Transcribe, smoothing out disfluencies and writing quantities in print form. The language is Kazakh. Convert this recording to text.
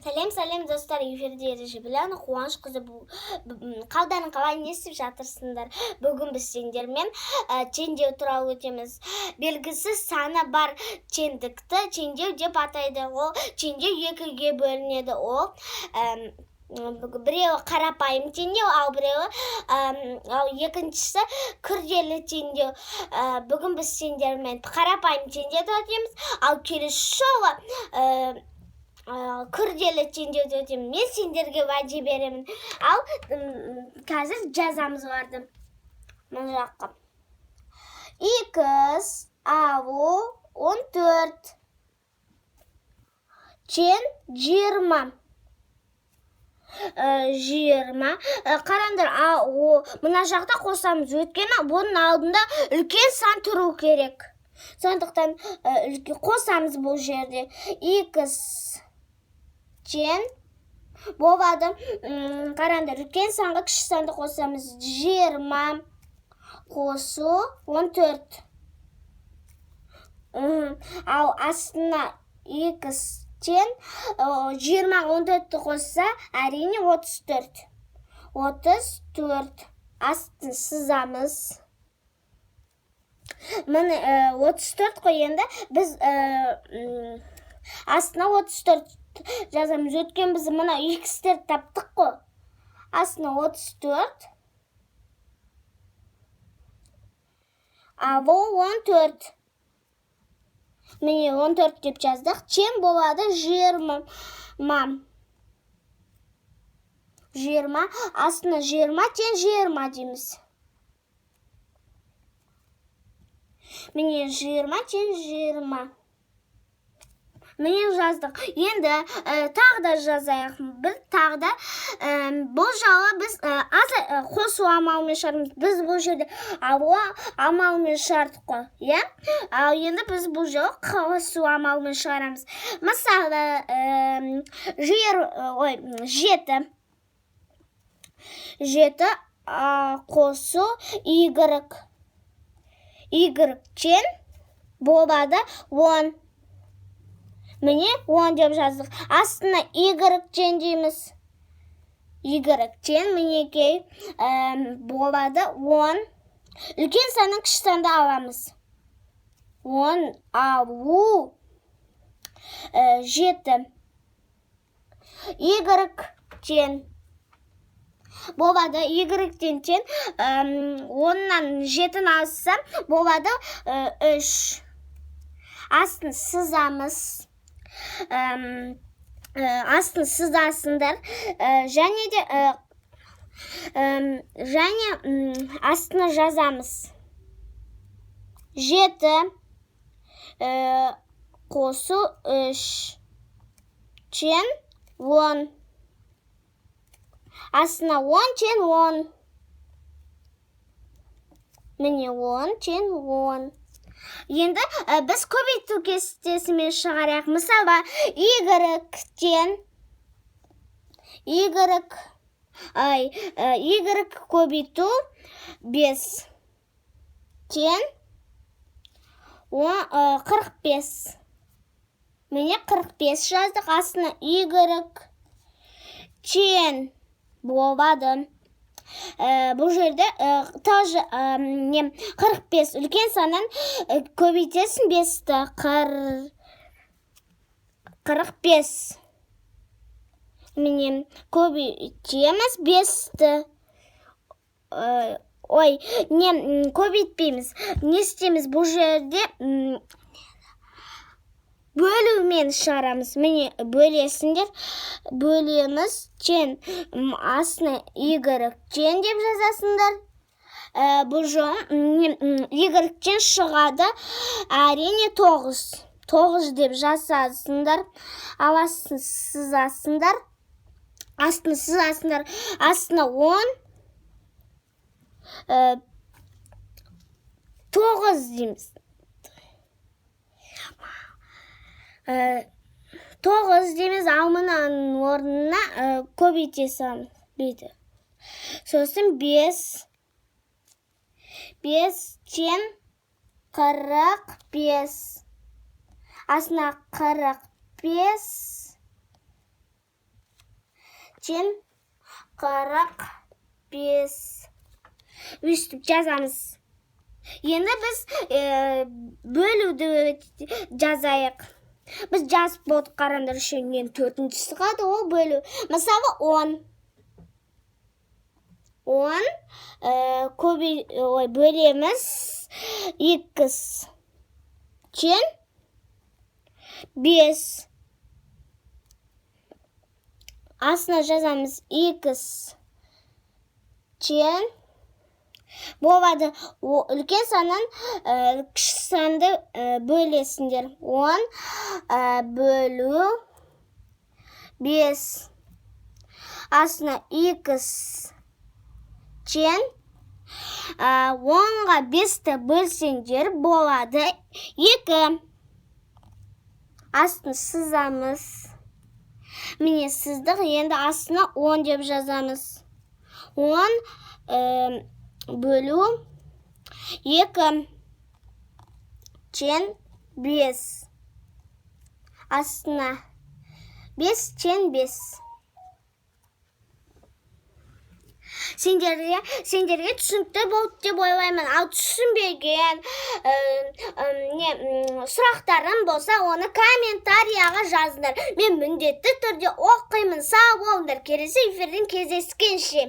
Сәлем достар, эфирде Режебілян, Қуаныш қызы қалдарың қалай, не істеп жатырсыңдар? Бүгін біз сендермен теңдеу туралы өтеміз. Белгісіз саны бар теңдікті теңдеу деп атайды. Ол теңдеу екіге бөлінеді. Ол біреуі қарапайым теңдеу, ал екіншісі күрделі теңдеу. Бүгін біз сендермен қарапайым теңдеуді өтеміз, ал келесі жолы күрделі теңдеуді өтемін. Мен сендерге уәде беремін. Ал қазір жазамыз барды. Мына жаққа. X ауы 14 тең 20. 20. Қараңдар, мына жақта қосамыз. Өйткені бұның алдында үлкен сан тұру керек. Сондықтан қосамыз бұл жерде. X тең болады. Қараңдар, үлкен санға кіші санды қосамыз. 20 қосу 14. Ал астына X тең 20-14-ті қосса, әрине 34. 34. Астын сызамыз. Міне 34 қойында біз астына 34 жазамыз. Өткен біз мұна X-тер таптық қой. Астына 34. Авы 14. Міне 14 деп жаздық. Тең болады 20. 20. Астына 20 тең 20 дейміз. Міне 20 тең 20. Міне жаздық. Енді тағы да жазайық. Біз тағы да бұл жағы біз қосу амалымен шығарамыз. Біз бұл жерде амалымен шығардық қой. Ал енді біз бұл жағы қосу амалымен шығарамыз. Мысалы 7 қосу Y. Y тең болады 10. Міне 10 деп жаздық. Астына Y тең дейміз. Y тең мінекей болады 10. Үлкен санын кіші санды аламыз. 10 алу 7. Y тең болады. Y тең 10-нан 7-ні алсам болады 3. Астын сызамыз. Астын сызасыңдар. Және астына жазамыз. 7 қосу 3 тең 10. Астына 10 тең 10. Міне 10 тең 10. Енді біз көбейту кестесімен шығарайық. Мысалы, Y тең Y көбейту 5 тең 45. Міне 45 жаздық. Астына Y тең болады. Бұл жерде тағы 45 үлкен санын көбейтесің 5-ті. 45. Міне көбейтеміз 5-ті. Көбейтпейміз. Не істейміз? Бұл жерде бөлумен шығарамыз. Міне бөлесіңдер. Бөлеміз тең. Астына Y тең деп жазасыңдар. Бұл Y тең шығады. Әрине 9. 9 деп жазасыңдар. Ал астын сызасыңдар. Астына 10. 9 дейміз. 9 дейміз, ал мұның орнына көбейтесің. Сосын 5 тең 45. Астына 45 тең 45. Өйстіп жазамыз. Енді біз бөлуді жазайық. Біз жазып болдық, қараңдар, үшінен 4-ші қалды, ол бөлу. Мысалы 10 бөлеміз x тең 5. Астына жазамыз x тең болады. Үлкен саннан кіші санды бөлесіңдер. 10 бөлу 5. Астына x тең 10-ға 5-ті бөлсеңдер болады 2. Астына сызамыз. Міне сыздық, енді астына 10 деп жазамыз. 10 бөлу 2 тең 5. Астына 5 тең 5. Сендерге түсінікті болды деп ойлаймын. Ал түсінбеген сұрақтарым болса, оны комментарияға жазыңдар. Мен міндетті түрде оқимын. Сау болыңдар. Келесі эфирден кездескенше.